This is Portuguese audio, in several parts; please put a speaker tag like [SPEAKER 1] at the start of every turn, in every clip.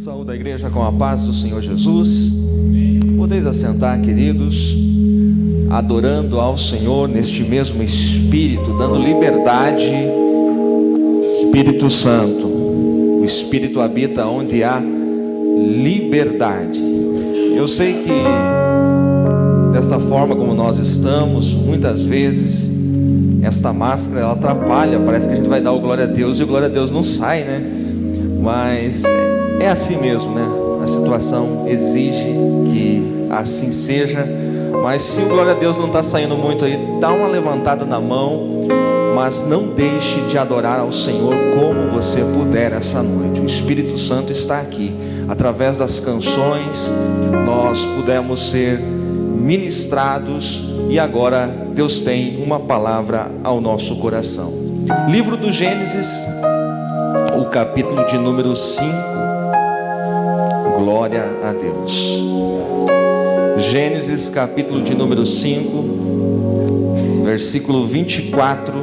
[SPEAKER 1] Saúde a igreja com a paz do Senhor Jesus. Podeis assentar, queridos, adorando ao Senhor neste mesmo Espírito, dando liberdade. Espírito Santo, o Espírito habita onde há liberdade. Eu sei que desta forma como nós estamos, muitas vezes esta máscara ela atrapalha, parece que a gente vai dar o glória a Deus e o glória a Deus não sai, né? Mas é assim mesmo, né? A situação exige que assim seja. Mas se o glória a Deus não está saindo muito aí, dá uma levantada na mão, mas não deixe de adorar ao Senhor como você puder essa noite. O Espírito Santo está aqui. Através das canções nós pudemos ser ministrados e agora Deus tem uma palavra ao nosso coração. Livro do Gênesis, o capítulo de número 5. Glória a Deus. Gênesis capítulo de número 5, versículo 24.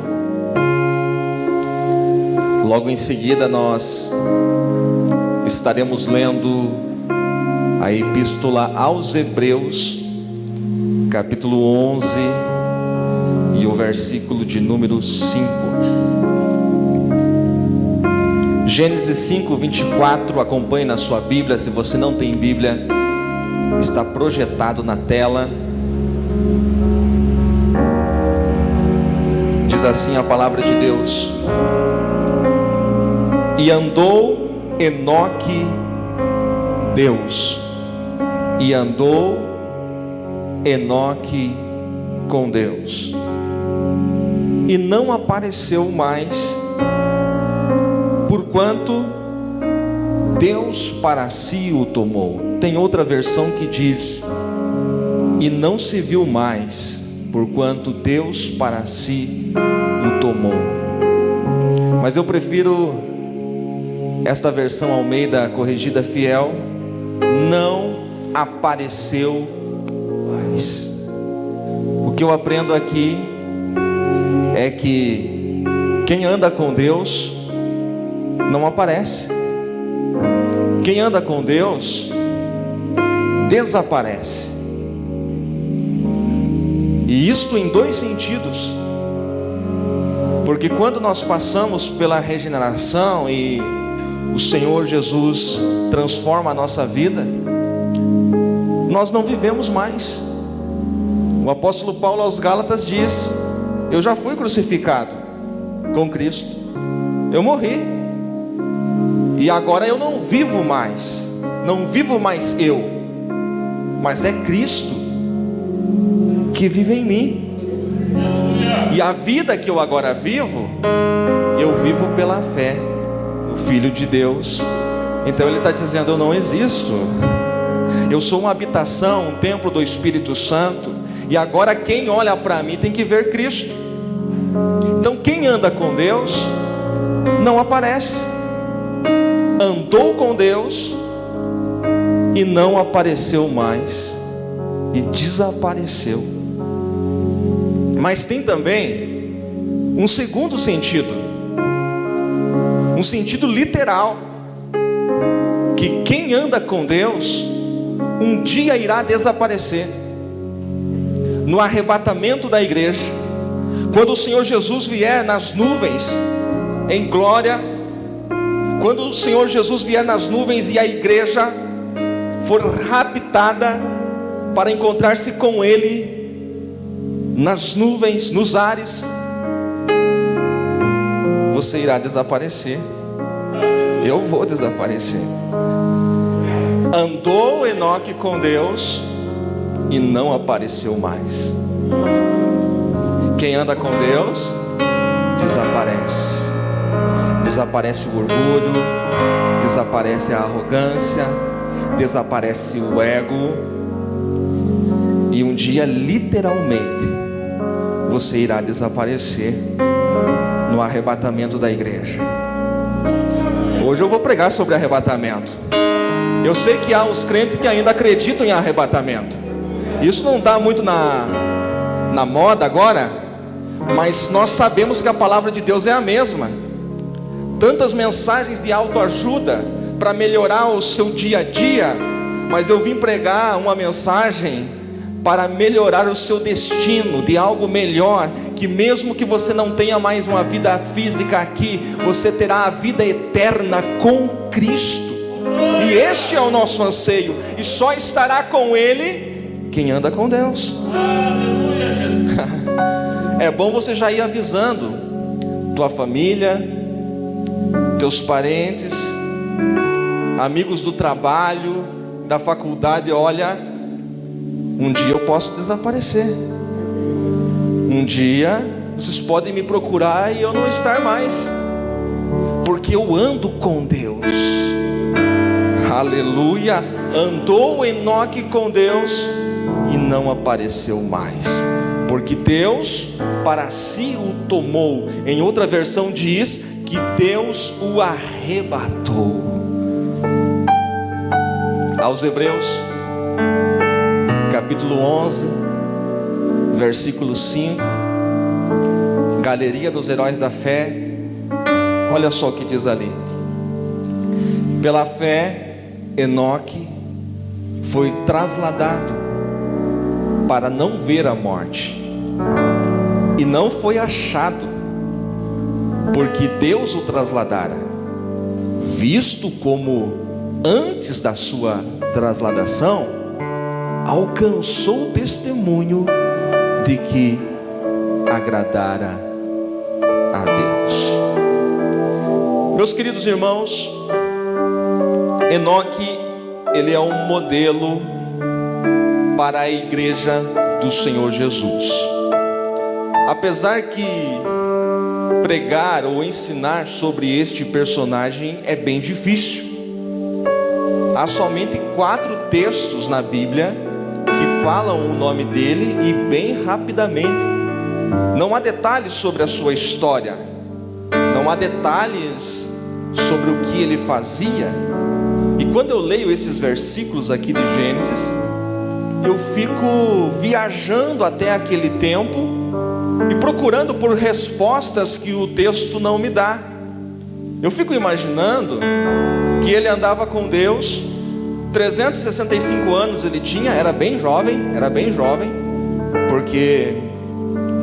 [SPEAKER 1] Logo em seguida nós estaremos lendo a epístola aos Hebreus, capítulo 11 e o versículo de número 5. Gênesis 5, 24, acompanhe na sua Bíblia. Se você não tem Bíblia, está projetado na tela. Diz assim a palavra de Deus: E andou Enoque Deus, e andou Enoque com Deus, e não apareceu mais, porquanto Deus para si o tomou. Tem outra versão que diz: e não se viu mais, porquanto Deus para si o tomou. Mas eu prefiro esta versão Almeida Corrigida Fiel: não apareceu mais. O que eu aprendo aqui é que quem anda com Deus não aparece. Quem anda com Deus desaparece. E isto em dois sentidos. Porque quando nós passamos pela regeneração e o Senhor Jesus transforma a nossa vida, nós não vivemos mais. O apóstolo Paulo aos Gálatas diz: eu já fui crucificado com Cristo, eu morri, e agora eu não vivo mais. Não vivo mais eu, mas é Cristo que vive em mim. E a vida que eu agora vivo, eu vivo pela fé no Filho de Deus. Então ele está dizendo: eu não existo, eu sou uma habitação, um templo do Espírito Santo. E agora quem olha para mim tem que ver Cristo. Então quem anda com Deus não aparece. Andou com Deus e não apareceu mais, e desapareceu. Mas tem também um segundo sentido, um sentido literal, que quem anda com Deus um dia irá desaparecer. No arrebatamento da igreja, quando o Senhor Jesus vier nas nuvens em glória, quando o Senhor Jesus vier nas nuvens e a igreja for raptada para encontrar-se com Ele nas nuvens, nos ares, você irá desaparecer. Eu vou desaparecer. Andou Enoque com Deus e não apareceu mais. Quem anda com Deus desaparece. Desaparece o orgulho, desaparece a arrogância, desaparece o ego. E um dia, literalmente, você irá desaparecer no arrebatamento da igreja. Hoje eu vou pregar sobre arrebatamento. Eu sei que há os crentes que ainda acreditam em arrebatamento. Isso não está muito na moda agora, mas nós sabemos que a palavra de Deus é a mesma. Tantas mensagens de autoajuda, para melhorar o seu dia a dia, mas eu vim pregar uma mensagem para melhorar o seu destino, de algo melhor, que mesmo que você não tenha mais uma vida física aqui, você terá a vida eterna com Cristo. E este é o nosso anseio, e só estará com Ele quem anda com Deus. É bom você já ir avisando tua família, teus parentes, amigos do trabalho, da faculdade: olha, um dia eu posso desaparecer, um dia vocês podem me procurar e eu não estar mais, porque eu ando com Deus. Aleluia. Andou Enoque com Deus e não apareceu mais, porque Deus para si o tomou. Em outra versão diz que Deus o arrebatou. Aos Hebreus, capítulo 11, versículo 5, Galeria dos Heróis da Fé. Olha só o que diz ali: pela fé Enoque foi trasladado para não ver a morte, e não foi achado, porque Deus o trasladara, visto como antes da sua trasladação alcançou o testemunho de que agradara a Deus. Meus queridos irmãos, Enoque, ele é um modelo para a igreja do Senhor Jesus. Apesar que pregar ou ensinar sobre este personagem é bem difícil, há somente 4 textos na Bíblia que falam o nome dele, e bem rapidamente. Não há detalhes sobre a sua história, não há detalhes sobre o que ele fazia. E quando eu leio esses versículos aqui de Gênesis, eu fico viajando até aquele tempo e procurando por respostas que o texto não me dá. Eu fico imaginando que ele andava com Deus, 365 anos ele tinha, era bem jovem, porque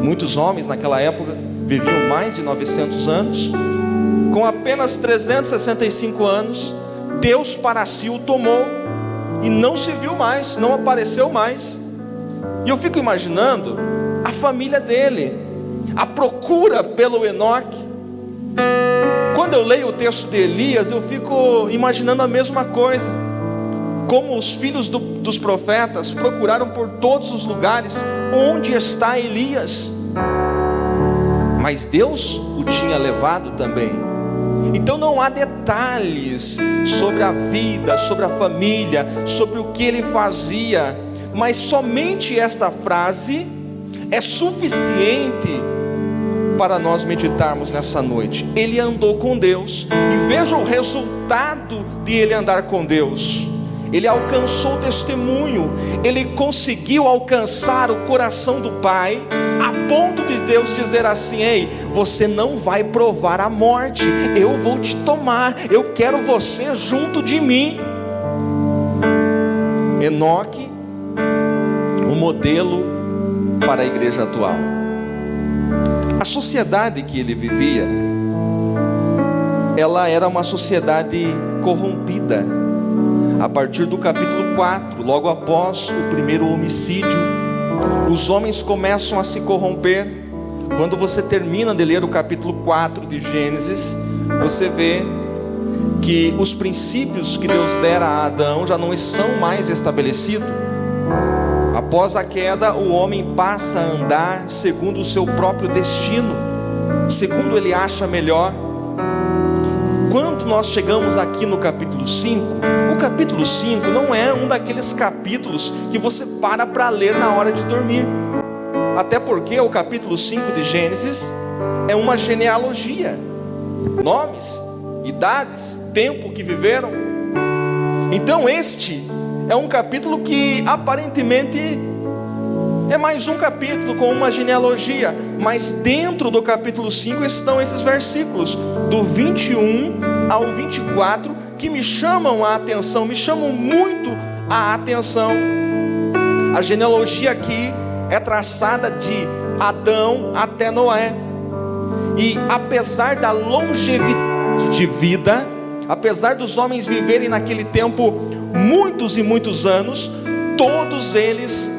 [SPEAKER 1] muitos homens naquela época viviam mais de 900 anos. Com apenas 365 anos, Deus para si o tomou e não se viu mais, não apareceu mais. E eu fico imaginando a família dele, a procura pelo Enoque. Quando eu leio o texto de Elias, eu fico imaginando a mesma coisa, como os filhos dos profetas procuraram por todos os lugares: onde está Elias? Mas Deus o tinha levado também. Então não há detalhes sobre a vida, sobre a família, sobre o que ele fazia, mas somente esta frase é suficiente para nós meditarmos nessa noite. Ele andou com Deus, e veja o resultado de ele andar com Deus. Ele alcançou o testemunho, ele conseguiu alcançar o coração do Pai, a ponto de Deus dizer assim: ei, você não vai provar a morte, eu vou te tomar, eu quero você junto de mim. Enoque, um modelo para a igreja atual. A sociedade que ele vivia, ela era uma sociedade corrompida. A partir do capítulo 4, logo após o primeiro homicídio, os homens começam a se corromper. Quando você termina de ler o capítulo 4 de Gênesis, você vê que os princípios que Deus dera a Adão já não são mais estabelecidos. Após a queda, o homem passa a andar segundo o seu próprio destino, segundo ele acha melhor. Quando nós chegamos aqui no capítulo 5, o capítulo 5 não é um daqueles capítulos que você para ler na hora de dormir. Até porque o capítulo 5 de Gênesis é uma genealogia, nomes, idades, tempo que viveram. Então este é um capítulo que aparentemente é mais um capítulo com uma genealogia, mas dentro do capítulo 5 estão esses versículos, do 21 ao 24, que me chamam a atenção, me chamam muito a atenção. A genealogia aqui é traçada de Adão até Noé. E apesar da longevidade de vida, apesar dos homens viverem naquele tempo muitos e muitos anos, todos eles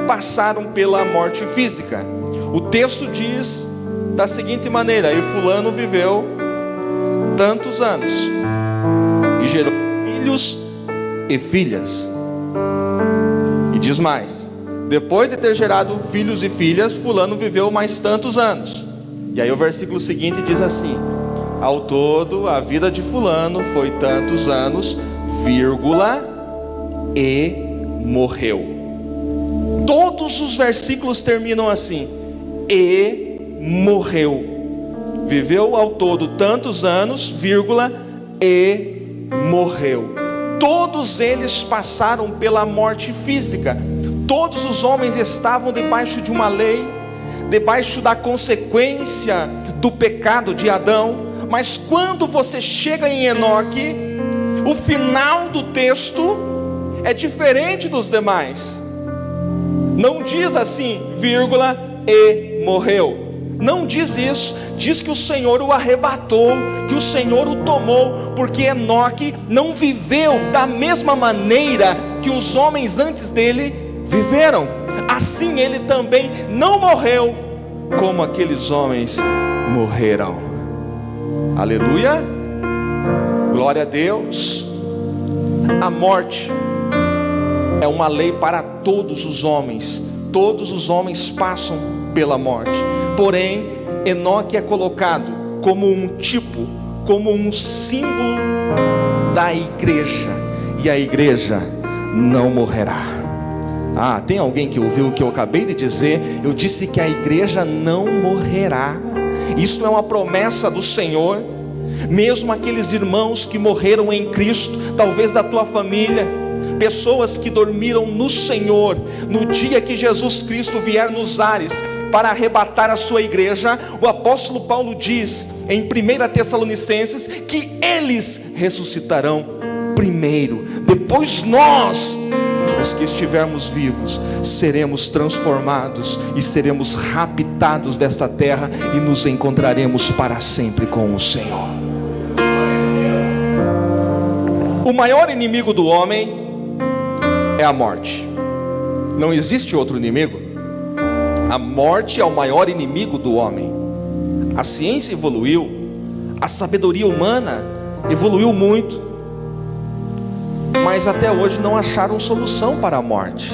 [SPEAKER 1] passaram pela morte física. O texto diz da seguinte maneira: e fulano viveu tantos anos e gerou filhos e filhas. E diz mais: depois de ter gerado filhos e filhas, fulano viveu mais tantos anos. E aí o versículo seguinte diz assim: ao todo a vida de fulano foi tantos anos, vírgula, e morreu. Todos os versículos terminam assim: e morreu. Viveu ao todo tantos anos, vírgula, e morreu. Todos eles passaram pela morte física. Todos os homens estavam debaixo de uma lei, debaixo da consequência do pecado de Adão. Mas quando você chega em Enoque, o final do texto é diferente dos demais. Não diz assim, vírgula, e morreu. Não diz isso. Diz que o Senhor o arrebatou, que o Senhor o tomou, porque Enoque não viveu da mesma maneira que os homens antes dele viveram. Assim ele também não morreu como aqueles homens morreram. Aleluia, glória a Deus. A morte é uma lei para todos os homens. Todos os homens passam pela morte. Porém, Enoque é colocado como um tipo, como um símbolo da igreja. E a igreja não morrerá. Ah, tem alguém que ouviu o que eu acabei de dizer? Eu disse que a igreja não morrerá. Isso é uma promessa do Senhor. Mesmo aqueles irmãos que morreram em Cristo, talvez da tua família, pessoas que dormiram no Senhor, no dia que Jesus Cristo vier nos ares para arrebatar a sua igreja, o apóstolo Paulo diz em 1 Tessalonicenses que eles ressuscitarão primeiro. Depois nós, os que estivermos vivos, seremos transformados e seremos raptados desta terra e nos encontraremos para sempre com o Senhor. O maior inimigo do homem é a morte. Não existe outro inimigo. A morte é o maior inimigo do homem. A ciência evoluiu, a sabedoria humana evoluiu muito, mas até hoje não acharam solução para a morte.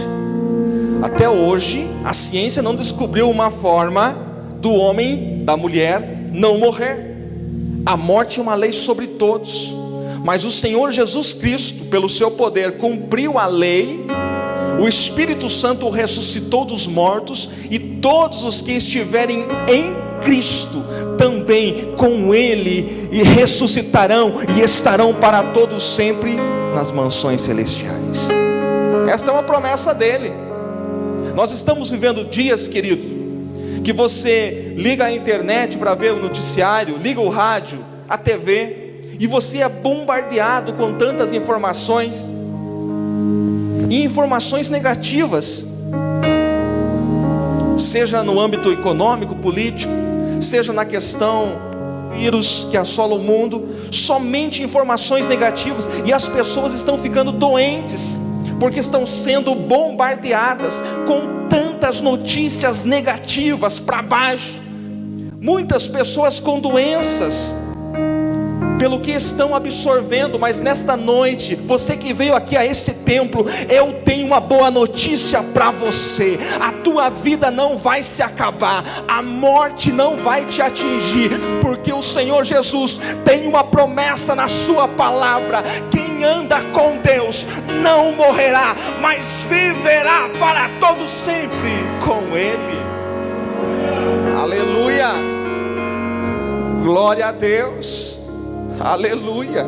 [SPEAKER 1] Até hoje a ciência não descobriu uma forma do homem, da mulher não morrer. A morte é uma lei sobre todos, mas o Senhor Jesus Cristo, pelo seu poder, cumpriu a lei. O Espírito Santo o ressuscitou dos mortos, e todos os que estiverem em Cristo também com Ele e ressuscitarão e estarão para todos sempre nas mansões celestiais. Esta é uma promessa dele. Nós estamos vivendo dias, querido, que você liga a internet para ver o noticiário, liga o rádio, a TV, e você é bombardeado com tantas informações, e informações negativas, seja no âmbito econômico, político, seja na questão vírus que assola o mundo, somente informações negativas, e as pessoas estão ficando doentes, porque estão sendo bombardeadas com tantas notícias negativas para baixo. Muitas pessoas com doenças, pelo que estão absorvendo. Mas nesta noite, você que veio aqui a este templo, eu tenho uma boa notícia para você: a tua vida não vai se acabar, a morte não vai te atingir, porque o Senhor Jesus tem uma promessa na sua palavra: quem anda com Deus não morrerá, mas viverá para todo sempre com Ele. Aleluia, glória a Deus. Aleluia.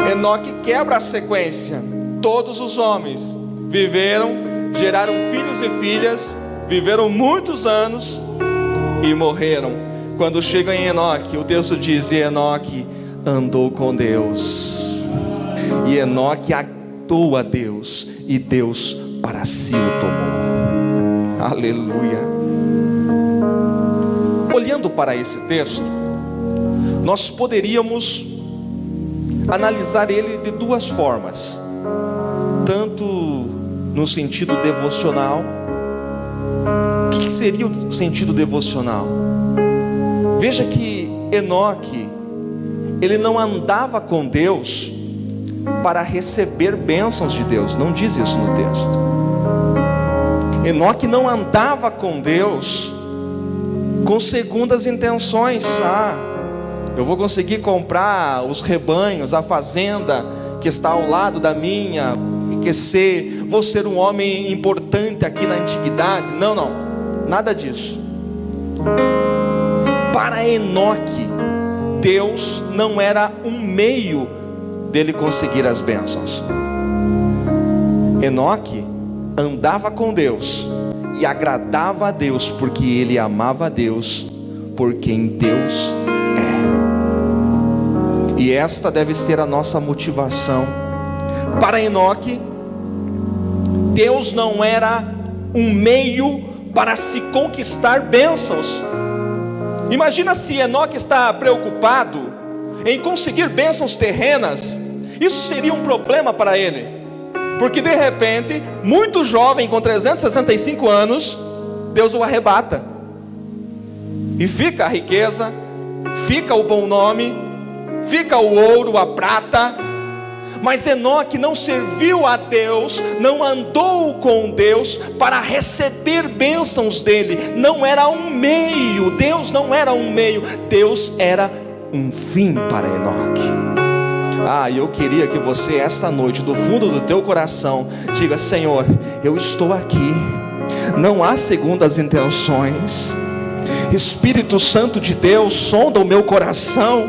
[SPEAKER 1] Enoque quebra a sequência. Todos os homens viveram, geraram filhos e filhas, viveram muitos anos e morreram. Quando chega em Enoque, o texto diz: e Enoque andou com Deus. E Enoque agradou a Deus, e Deus para si o tomou. Aleluia. Olhando para esse texto, nós poderíamos analisar ele de duas formas, tanto no sentido devocional. O que seria o sentido devocional? Veja que Enoque, ele não andava com Deus para receber bênçãos de Deus, não diz isso no texto. Enoque não andava com Deus com segundas intenções. Eu vou conseguir comprar os rebanhos, a fazenda que está ao lado da minha, enriquecer, vou ser um homem importante aqui na antiguidade. Não, nada disso. Para Enoque, Deus não era um meio dele conseguir as bênçãos. Enoque andava com Deus e agradava a Deus, porque ele amava a Deus por quem Deus é. E esta deve ser a nossa motivação. Para Enoque, Deus não era um meio para se conquistar bênçãos. Imagina se Enoque está preocupado em conseguir bênçãos terrenas. Isso seria um problema para ele, porque de repente, muito jovem, com 365 anos, Deus o arrebata, e fica a riqueza, fica o bom nome, fica o ouro, a prata. Mas Enoque não serviu a Deus, não andou com Deus para receber bênçãos dele. Não era um meio, Deus não era um meio, Deus era um fim para Enoque. Eu queria que você esta noite, do fundo do teu coração, diga: Senhor, eu estou aqui, não há segundas intenções. Espírito Santo de Deus, sonda o meu coração,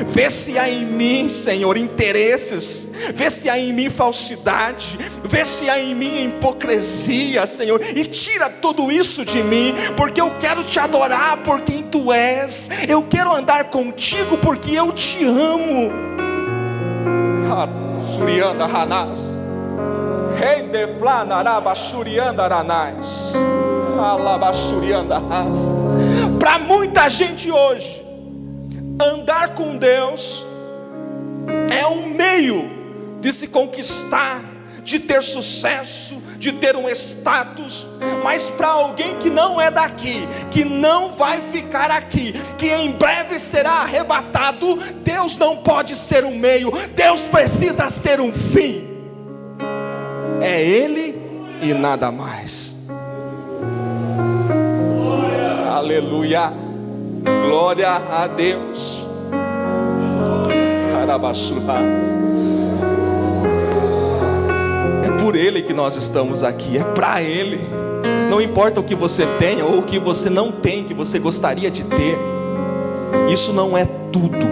[SPEAKER 1] vê se há em mim, Senhor, interesses, vê se há em mim falsidade, vê se há em mim hipocrisia, Senhor, e tira tudo isso de mim, porque eu quero te adorar por quem tu és, eu quero andar contigo porque eu te amo. Surianda Ranás, Rende Flanaraba Surianda Ranás, Alaba Surianda Ras. Para muita gente hoje, andar com Deus é um meio de se conquistar, de ter sucesso, de ter um status. Mas para alguém que não é daqui, que não vai ficar aqui, que em breve será arrebatado, Deus não pode ser um meio, Deus precisa ser um fim. É Ele e nada mais. Aleluia. Glória a Deus. É por Ele que nós estamos aqui, é para Ele. Não importa o que você tenha ou o que você não tem, que você gostaria de ter. Isso não é tudo.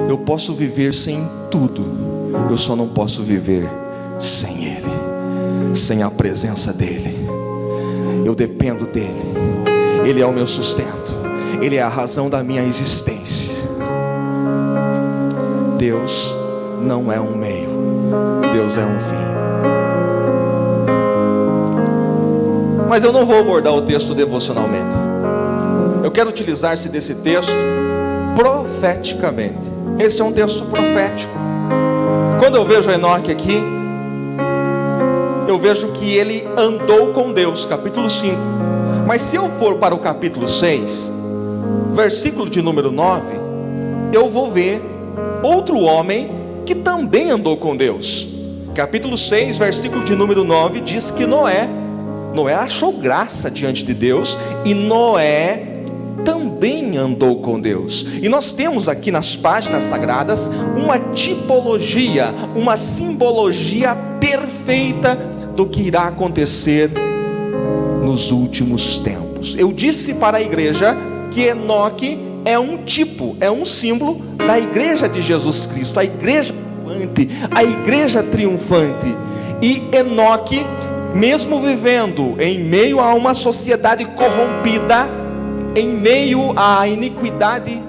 [SPEAKER 1] Eu posso viver sem tudo, eu só não posso viver sem Ele, sem a presença dEle. Eu dependo dEle, Ele é o meu sustento, Ele é a razão da minha existência. Deus não é um meio, Deus é um fim. Mas eu não vou abordar o texto devocionalmente. Eu quero utilizar-se desse texto profeticamente. Este é um texto profético. Quando eu vejo Enoque aqui, eu vejo que ele andou com Deus, capítulo 5. Mas se eu for para o capítulo 6, versículo de número 9, eu vou ver outro homem que também andou com Deus. Capítulo 6, versículo de número 9, diz que Noé achou graça diante de Deus, e Noé também andou com Deus. E nós temos aqui nas páginas sagradas uma tipologia, uma simbologia perfeita do que irá acontecer nos últimos tempos. Eu disse para a igreja que Enoque é um tipo, é um símbolo da igreja de Jesus Cristo, a igreja triunfante, a igreja triunfante. E Enoque, mesmo vivendo em meio a uma sociedade corrompida, em meio à iniquidade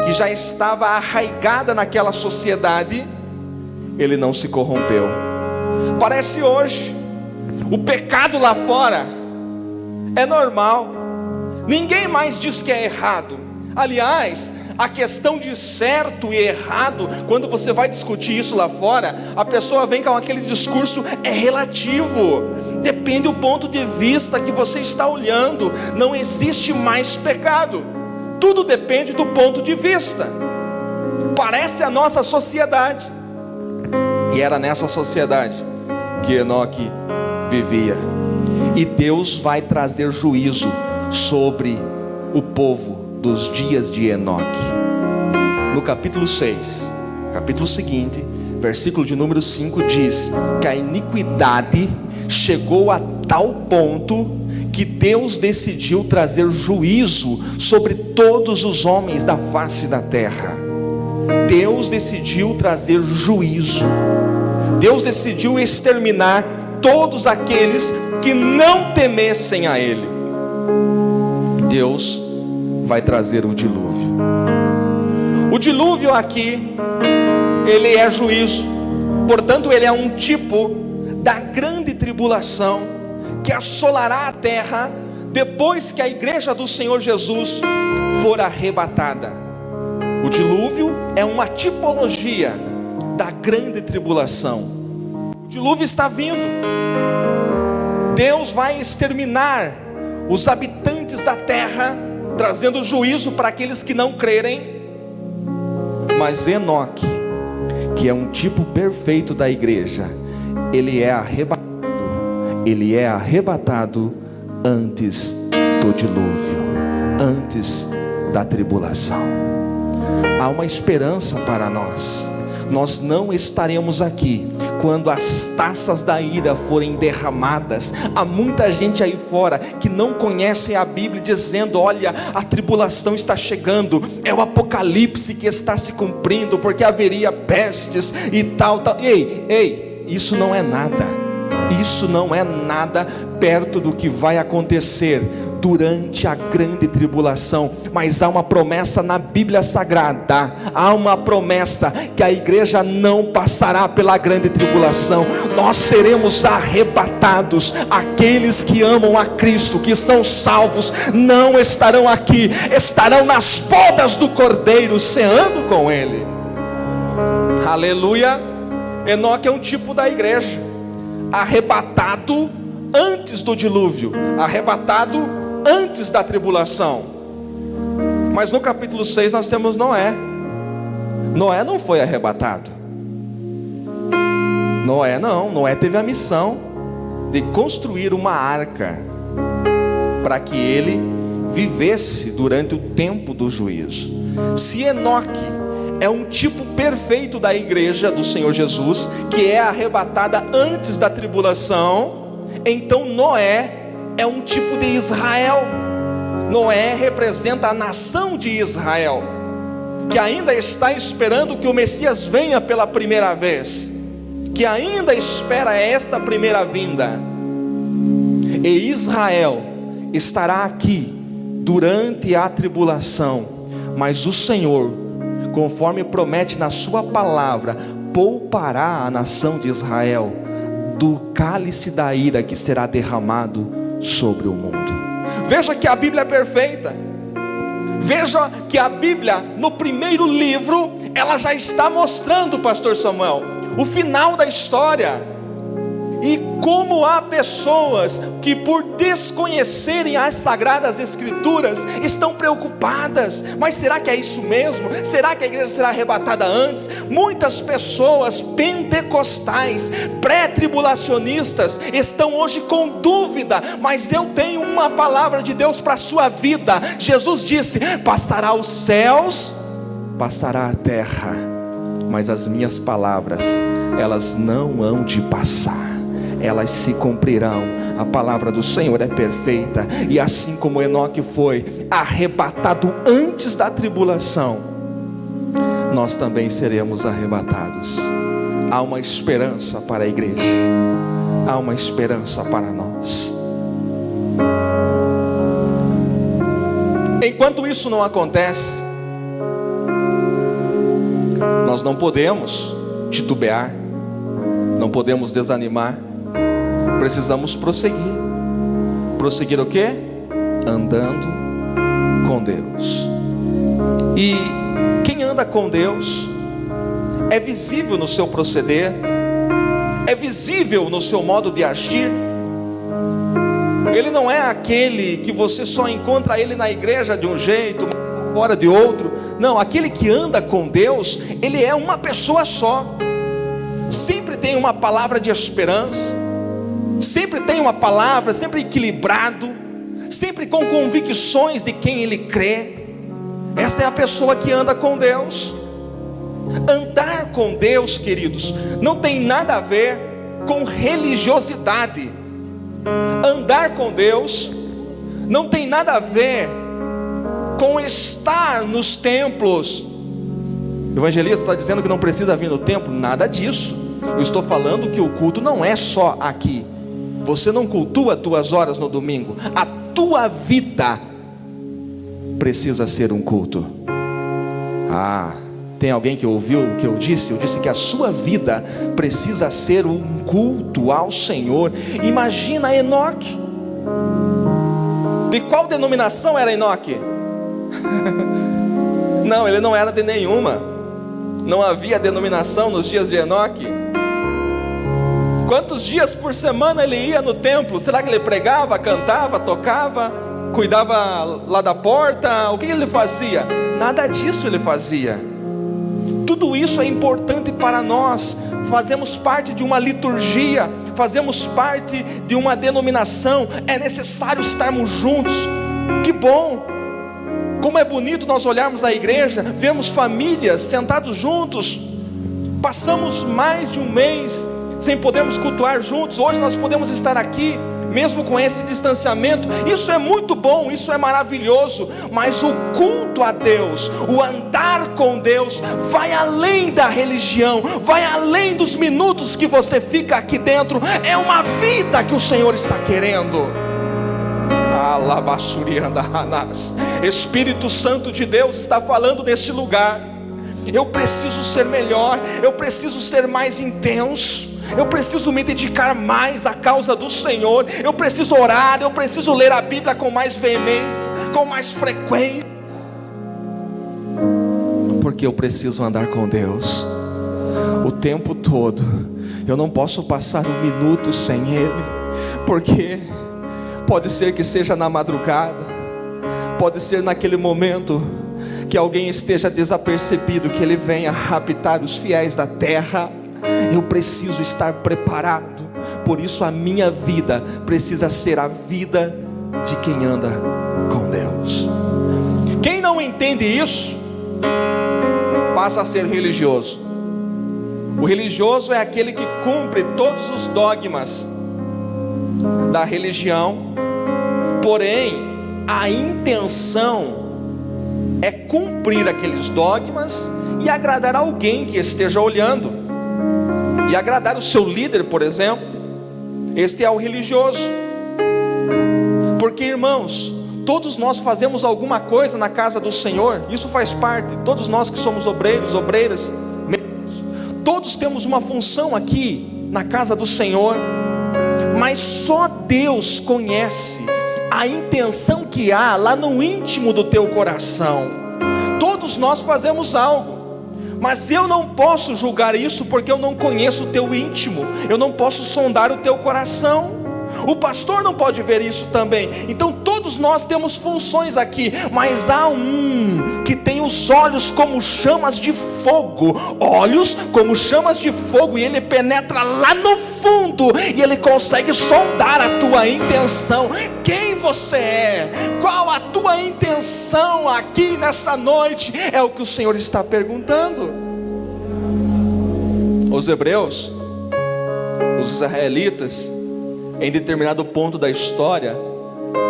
[SPEAKER 1] que já estava arraigada naquela sociedade, ele não se corrompeu. Parece hoje, o pecado lá fora é normal, ninguém mais diz que é errado. Aliás, a questão de certo e errado, quando você vai discutir isso lá fora, a pessoa vem com aquele discurso, é relativo, depende do ponto de vista que você está olhando. Não existe mais pecado, tudo depende do ponto de vista. Parece a nossa sociedade, e era nessa sociedade que Enoque vivia. E Deus vai trazer juízo sobre o povo dos dias de Enoque. No capítulo 6, capítulo seguinte, versículo de número 5, diz que a iniquidade chegou a tal ponto que Deus decidiu trazer juízo sobre todos os homens da face da terra. Deus decidiu trazer juízo. Deus decidiu exterminar todos aqueles que não temessem a Ele. Deus vai trazer o dilúvio. O dilúvio aqui, ele é juízo. Portanto, ele é um tipo da grande tribulação que assolará a terra depois que a igreja do Senhor Jesus for arrebatada. O dilúvio é uma tipologia da grande tribulação. O dilúvio está vindo. Deus vai exterminar os habitantes da terra, trazendo juízo para aqueles que não crerem. Mas Enoque, que é um tipo perfeito da igreja, ele é arrebatado antes do dilúvio, antes da tribulação. Há uma esperança para nós. Nós não estaremos aqui quando as taças da ira forem derramadas. Há muita gente aí fora que não conhece a Bíblia, dizendo: olha, a tribulação está chegando, é o Apocalipse que está se cumprindo, porque haveria pestes e tal. Ei, isso não é nada. Isso não é nada perto do que vai acontecer durante a grande tribulação. Mas há uma promessa na Bíblia Sagrada, há uma promessa que a igreja não passará pela grande tribulação. Nós seremos arrebatados. Aqueles que amam a Cristo, que são salvos, não estarão aqui, estarão nas podas do Cordeiro, ceando com Ele. Aleluia. Enoque é um tipo da igreja, arrebatado antes do dilúvio, arrebatado antes da tribulação. Mas no capítulo 6 nós temos Noé. Noé não foi arrebatado. Noé teve a missão de construir uma arca para que ele vivesse durante o tempo do juízo. Se Enoque é um tipo perfeito da igreja do Senhor Jesus, que é arrebatada antes da tribulação, então Noé é um tipo de Israel. Noé representa a nação de Israel, que ainda está esperando que o Messias venha pela primeira vez, que ainda espera esta primeira vinda. E Israel estará aqui durante a tribulação, mas o Senhor, conforme promete na sua palavra, poupará a nação de Israel do cálice da ira que será derramado sobre o mundo. Veja que a Bíblia é perfeita. Veja que a Bíblia, no primeiro livro, ela já está mostrando, pastor Samuel, o final da história. E como há pessoas que, por desconhecerem as sagradas escrituras, estão preocupadas. Mas será que é isso mesmo? Será que a igreja será arrebatada antes? Muitas pessoas pentecostais, pré-tribulacionistas, estão hoje com dúvida. Mas eu tenho uma palavra de Deus para a sua vida. Jesus disse: passará os céus, passará a terra, mas as minhas palavras, elas não hão de passar, elas se cumprirão. A palavra do Senhor é perfeita. E assim como Enoque foi arrebatado antes da tribulação, nós também seremos arrebatados. Há uma esperança para a igreja, há uma esperança para nós. Enquanto isso não acontece, nós não podemos titubear. não podemos desanimar, precisamos prosseguir. Prosseguir o quê? Andando com Deus. E quem anda com Deus é visível no seu proceder, é visível no seu modo de agir. Ele não é aquele que você só encontra ele na igreja de um jeito, fora de outro. Não, aquele que anda com Deus, ele é uma pessoa só. Sempre tem uma palavra de esperança, sempre tem uma palavra, sempre equilibrado, sempre com convicções de quem ele crê. Esta é a pessoa que anda com Deus. Andar com Deus, queridos, não tem nada a ver com religiosidade. Andar com Deus não tem nada a ver com estar nos templos. O evangelista está dizendo que não precisa vir no templo. Nada disso. Eu estou falando que o culto não é só aqui. Você não cultua 2 horas no domingo. A tua vida precisa ser um culto. Tem alguém que ouviu o que eu disse? Eu disse que a sua vida precisa ser um culto ao Senhor. Imagina Enoque. De qual denominação era Enoque? Não, ele não era de nenhuma. Não havia denominação nos dias de Enoque. Quantos dias por semana ele ia no templo? Será que ele pregava, cantava, tocava, cuidava lá da porta? O que ele fazia? Nada disso ele fazia. Tudo isso é importante para nós. Fazemos parte de uma liturgia, fazemos parte de uma denominação. É necessário estarmos juntos. Que bom! Como é bonito nós olharmos a igreja, vemos famílias sentados juntos. Passamos mais de um mês sem podermos cultuar juntos. Hoje nós podemos estar aqui, mesmo com esse distanciamento. Isso é muito bom, isso é maravilhoso. Mas o culto a Deus, o andar com Deus, vai além da religião, vai além dos minutos que você fica aqui dentro. É uma vida que o Senhor está querendo. Espírito Santo de Deus está falando neste lugar. Eu preciso ser melhor, eu preciso ser mais intenso, eu preciso me dedicar mais à causa do Senhor. Eu preciso orar, eu preciso ler a Bíblia com mais veemência, com mais frequência, porque eu preciso andar com Deus o tempo todo. Eu não posso passar um minuto sem Ele, porque pode ser que seja na madrugada, pode ser naquele momento que alguém esteja desapercebido, que Ele venha habitar os fiéis da terra. Eu preciso estar preparado. Por isso a minha vida precisa ser a vida de quem anda com Deus. Quem não entende isso passa a ser religioso. O religioso é aquele que cumpre todos os dogmas da religião, porém a intenção é cumprir aqueles dogmas e agradar alguém que esteja olhando, e agradar o seu líder, por exemplo. Este é o religioso. Porque, irmãos, todos nós fazemos alguma coisa na casa do Senhor. Isso faz parte. Todos nós que somos obreiros, obreiras, todos temos uma função aqui na casa do Senhor. Mas só Deus conhece a intenção que há lá no íntimo do teu coração. Todos nós fazemos algo, mas eu não posso julgar isso, porque eu não conheço o teu íntimo. Eu não posso sondar o teu coração. O pastor não pode ver isso também. Então todos nós temos funções aqui, mas há um que tem os olhos como chamas de fogo. Olhos como chamas de fogo. E ele penetra lá no fundo, e ele consegue sondar a tua intenção. Quem você é? Qual a tua intenção aqui nessa noite? É o que o Senhor está perguntando. Os hebreus, os israelitas, em determinado ponto da história,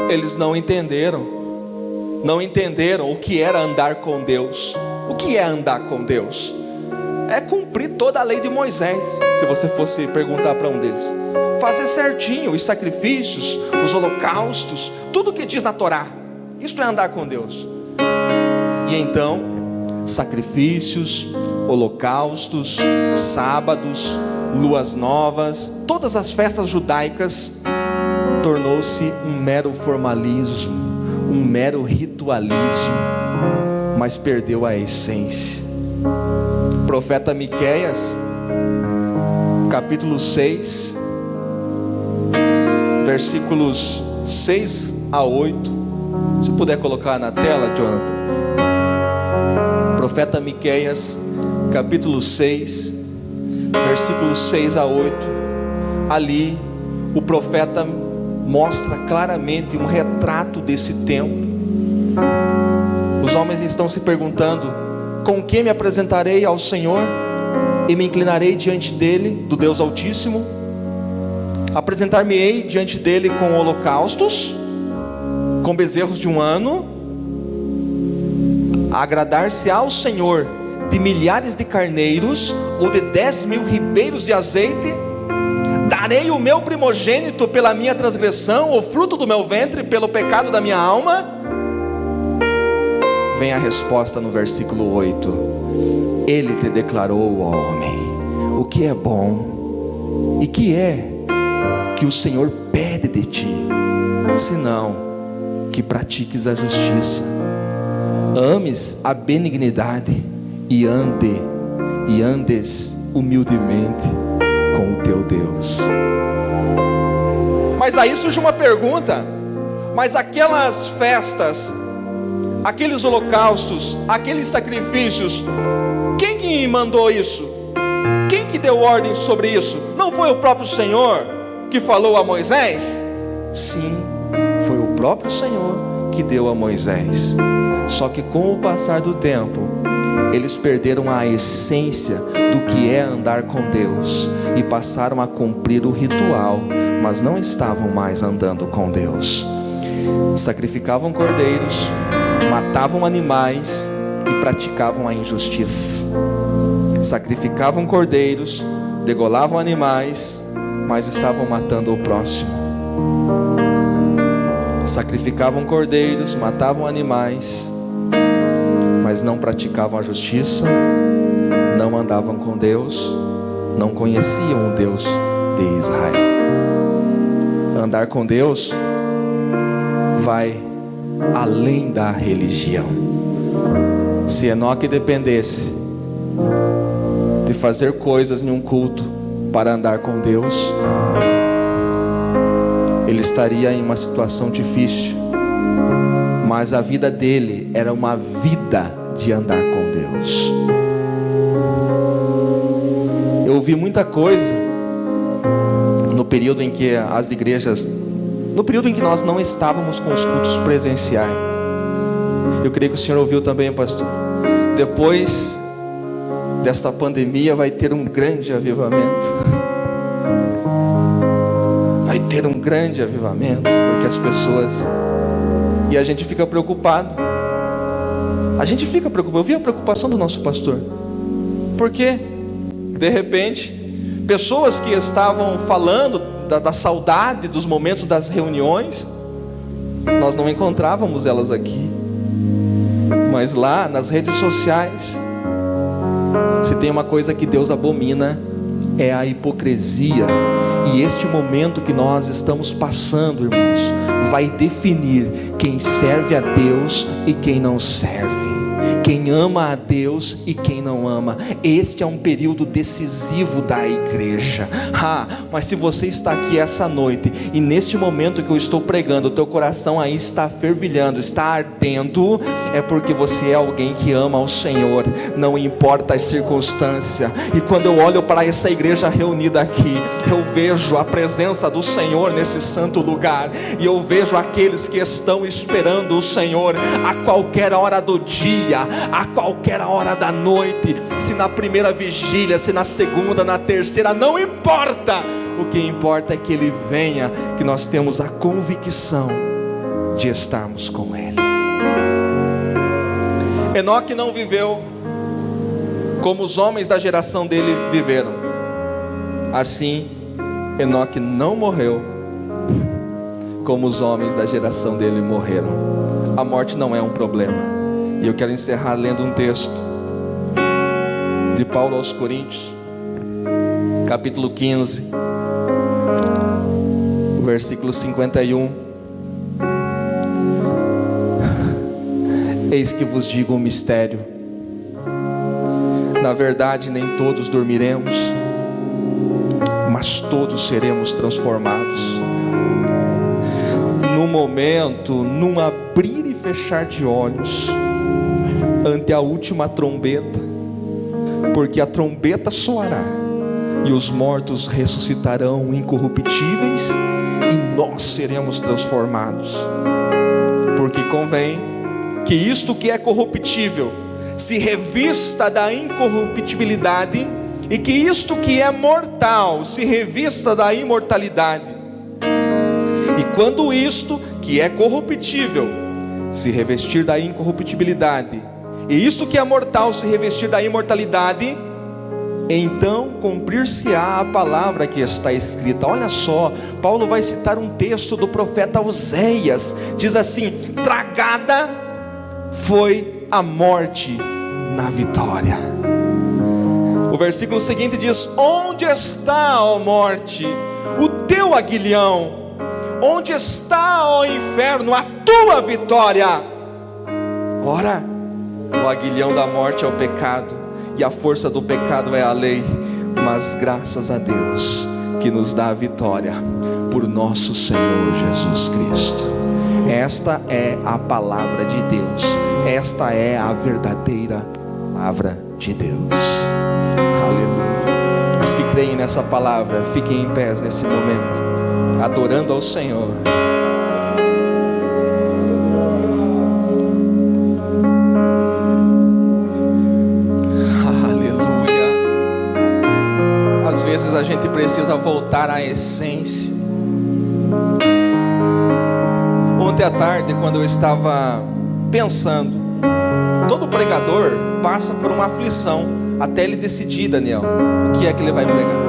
[SPEAKER 1] eles não entenderam o que era andar com Deus. O que é andar com Deus? É cumprir toda a lei de Moisés. Se você fosse perguntar para um deles, fazer certinho os sacrifícios, os holocaustos, tudo que diz na Torá. Isso é andar com Deus. E então, sacrifícios, holocaustos, sábados, luas novas, todas as festas judaicas, tornou-se um mero formalismo, um mero ritualismo, mas perdeu a essência. O profeta Miqueias, capítulo 6, versículos 6 a 8. Se puder colocar na tela, Jonathan. Profeta Miqueias, capítulo 6, versículos 6 a 8. Ali o profeta mostra claramente um retrato desse tempo. Os homens estão se perguntando: com que me apresentarei ao Senhor e me inclinarei diante dele, do Deus Altíssimo? Apresentar-me-ei diante dele com holocaustos, com bezerros de um ano? Agradar-se ao Senhor de milhares de carneiros ou de 10.000 ribeiros de azeite? Darei o meu primogênito pela minha transgressão, o fruto do meu ventre pelo pecado da minha alma? Vem a resposta no versículo 8: Ele te declarou, ó homem, o que é bom e que é que o Senhor pede de ti, senão que pratiques a justiça, ames a benignidade e andes humildemente com o teu Deus. Mas aí surge uma pergunta: mas aquelas festas, aqueles holocaustos, aqueles sacrifícios, quem que mandou isso? Quem que deu ordem sobre isso? Não foi o próprio Senhor que falou a Moisés? Sim, foi o próprio Senhor que deu a Moisés. Só que com o passar do tempo, eles perderam a essência do que é andar com Deus e passaram a cumprir o ritual, mas não estavam mais andando com Deus. Sacrificavam cordeiros, matavam animais e praticavam a injustiça. Sacrificavam cordeiros, degolavam animais, mas estavam matando o próximo. Sacrificavam cordeiros, matavam animais, mas não praticavam a justiça, não andavam com Deus, não conheciam o Deus de Israel. Andar com Deus vai além da religião. Se Enoque dependesse de fazer coisas em um culto para andar com Deus, ele estaria em uma situação difícil. Mas a vida dele era uma vida de andar com Deus. Eu ouvi muita coisa no período em que as igrejas, no período em que nós não estávamos com os cultos presenciais. Eu creio que o senhor ouviu também, pastor. Depois desta pandemia vai ter um grande avivamento. Vai ter um grande avivamento, porque as pessoas... E a gente fica preocupado. Eu vi a preocupação do nosso pastor. Porque, de repente, pessoas que estavam falando da saudade dos momentos das reuniões, nós não encontrávamos elas aqui. Mas lá nas redes sociais, se tem uma coisa que Deus abomina, é a hipocrisia. E este momento que nós estamos passando, irmãos, vai definir quem serve a Deus e quem não serve, quem ama a Deus e quem não ama. Este é um período decisivo da igreja. Mas se você está aqui essa noite e neste momento que eu estou pregando, o teu coração aí está fervilhando, está ardendo, é porque você é alguém que ama o Senhor, não importa as circunstâncias. E quando eu olho para essa igreja reunida aqui, eu vejo a presença do Senhor nesse santo lugar, e eu vejo aqueles que estão esperando o Senhor a qualquer hora do dia, a qualquer hora da noite, se na primeira vigília, se na segunda, na terceira, não importa. O que importa é que Ele venha, que nós temos a convicção de estarmos com Ele. Enoque não viveu como os homens da geração dele viveram. Assim, Enoque não morreu como os homens da geração dele morreram. A morte não é um problema. E eu quero encerrar lendo um texto de Paulo aos Coríntios, capítulo 15, versículo 51. Eis que vos digo um mistério: na verdade nem todos dormiremos, mas todos seremos transformados, no momento, num abrir e fechar de olhos, ante a última trombeta, porque a trombeta soará, e os mortos ressuscitarão incorruptíveis, e nós seremos transformados. Porque convém que isto que é corruptível se revista da incorruptibilidade, e que isto que é mortal se revista da imortalidade. E quando isto que é corruptível se revestir da incorruptibilidade, e isto que é mortal se revestir da imortalidade, então cumprir-se-á a palavra que está escrita. Olha só, Paulo vai citar um texto do profeta Oséias. Diz assim: tragada foi a morte na vitória. O versículo seguinte diz: onde está, ó morte, o teu aguilhão? Onde está, ó inferno, a tua vitória? Ora, o aguilhão da morte é o pecado, e a força do pecado é a lei. Mas graças a Deus que nos dá a vitória por nosso Senhor Jesus Cristo. Esta é a palavra de Deus. Esta é a verdadeira palavra de Deus. Aleluia. Os que creem nessa palavra, fiquem em pés nesse momento, adorando ao Senhor. Aleluia. Às vezes a gente precisa voltar à essência. Ontem à tarde, quando eu estava pensando, todo pregador passa por uma aflição até ele decidir, Daniel, o que é que ele vai pregar.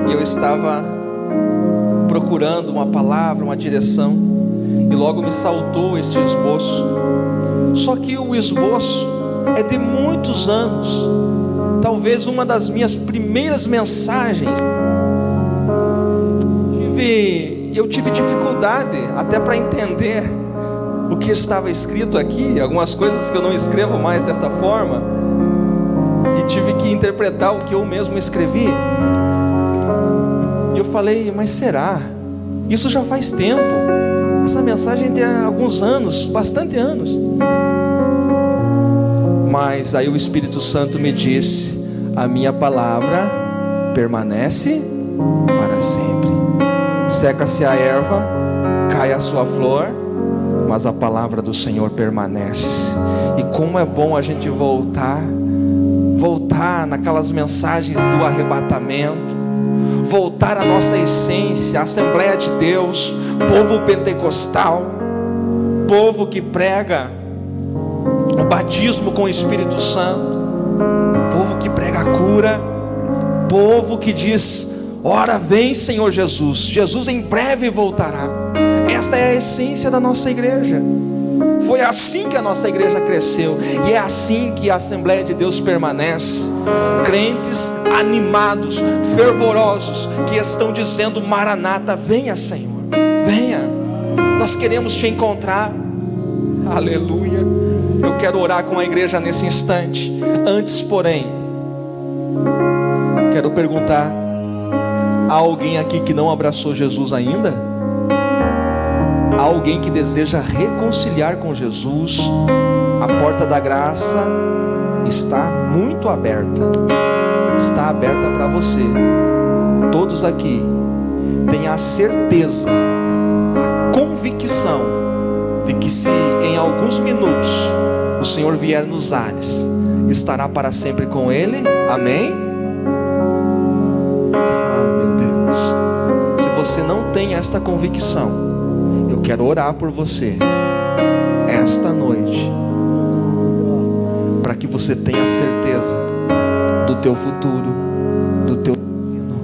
[SPEAKER 1] E eu estava procurando uma palavra, uma direção, e logo me saltou este esboço. Só que o esboço é de muitos anos, talvez uma das minhas primeiras mensagens. Eu tive dificuldade até para entender o que estava escrito aqui, algumas coisas que eu não escrevo mais dessa forma, e tive que interpretar o que eu mesmo escrevi. E eu falei: mas será? Isso já faz tempo. Essa mensagem tem alguns anos, bastante anos. Mas aí o Espírito Santo me disse: a minha palavra permanece para sempre. Seca-se a erva, cai a sua flor, mas a palavra do Senhor permanece. E como é bom a gente voltar naquelas mensagens do arrebatamento, voltar à nossa essência, a Assembleia de Deus, povo pentecostal, povo que prega o batismo com o Espírito Santo, povo que prega a cura, povo que diz: ora vem Senhor Jesus, Jesus em breve voltará. Esta é a essência da nossa igreja. Foi assim que a nossa igreja cresceu, e é assim que a Assembleia de Deus permanece. Crentes animados, fervorosos, que estão dizendo: Maranata, venha Senhor, venha, nós queremos te encontrar. Aleluia. Eu quero orar com a igreja nesse instante. Antes, porém, quero perguntar: há alguém aqui que não abraçou Jesus ainda? Há alguém que deseja reconciliar com Jesus? A porta da graça está muito aberta. Está aberta para você. Todos aqui têm a certeza, a convicção de que se em alguns minutos o Senhor vier nos ares, estará para sempre com Ele. Amém? Você não tem esta convicção, eu quero orar por você esta noite, para que você tenha certeza do teu futuro, do teu destino.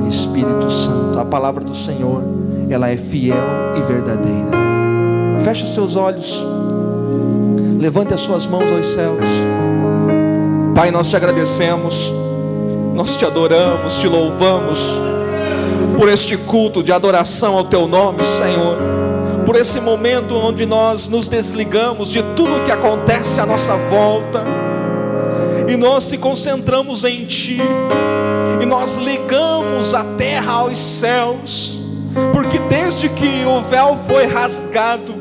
[SPEAKER 1] Espírito Santo, a palavra do Senhor, ela é fiel e verdadeira. Feche os seus olhos, levante as suas mãos aos céus. Pai, nós te agradecemos, nós te adoramos, te louvamos por este culto de adoração ao teu nome, Senhor, por esse momento onde nós nos desligamos de tudo que acontece à nossa volta e nós se concentramos em Ti, e nós ligamos a terra aos céus, porque desde que o véu foi rasgado,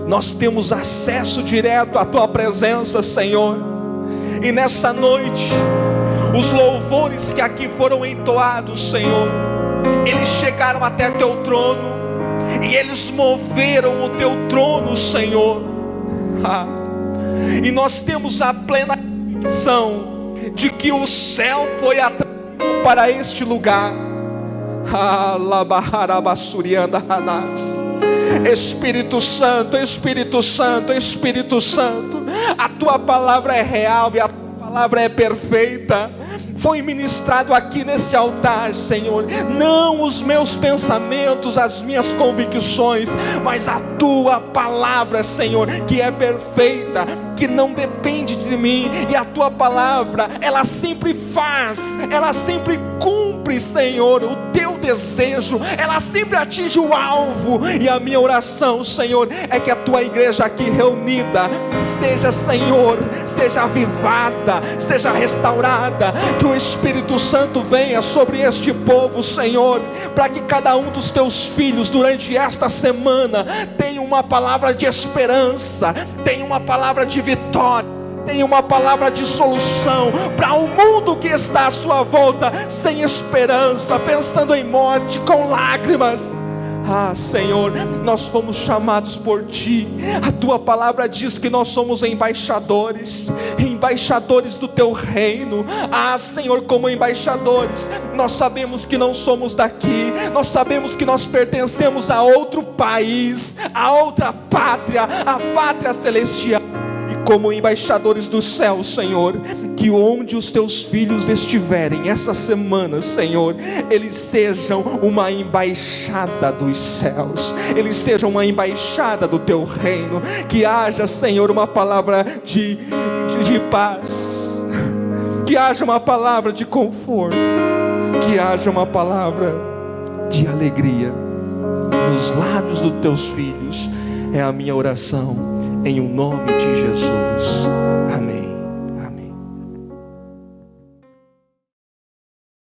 [SPEAKER 1] nós temos acesso direto à Tua presença, Senhor. E nessa noite, os louvores que aqui foram entoados, Senhor, eles chegaram até Teu trono, e eles moveram o Teu trono, Senhor. E nós temos a plena convicção de que o céu foi atraído para este lugar. Espírito Santo, Espírito Santo, Espírito Santo, a Tua palavra é real e a Tua palavra é perfeita. Foi ministrado aqui nesse altar, Senhor, não os meus pensamentos, as minhas convicções, mas a Tua palavra, Senhor, que é perfeita, que não depende de mim. E a Tua palavra, ela sempre faz, ela sempre cumpre, Senhor, o Teu desejo, ela sempre atinge o alvo. E a minha oração, Senhor, é que a Tua igreja aqui reunida seja, Senhor, seja avivada, seja restaurada, que o Espírito Santo venha sobre este povo, Senhor, para que cada um dos Teus filhos durante esta semana tenha uma palavra de esperança, tenha uma palavra de vitória, tenha uma palavra de solução para o mundo que está à sua volta, sem esperança, pensando em morte, com lágrimas. Senhor, nós fomos chamados por Ti. A Tua palavra diz que nós somos embaixadores, embaixadores do Teu reino. Senhor, como embaixadores, nós sabemos que não somos daqui, nós sabemos que nós pertencemos a outro país, a outra pátria, a pátria celestial. Como embaixadores do céu, Senhor, que onde os Teus filhos estiverem essa semana, Senhor, eles sejam uma embaixada dos céus, eles sejam uma embaixada do Teu reino. Que haja, Senhor, uma palavra de paz, que haja uma palavra de conforto, que haja uma palavra de alegria nos lábios dos Teus filhos. É a minha oração, em o nome de Jesus. Amém.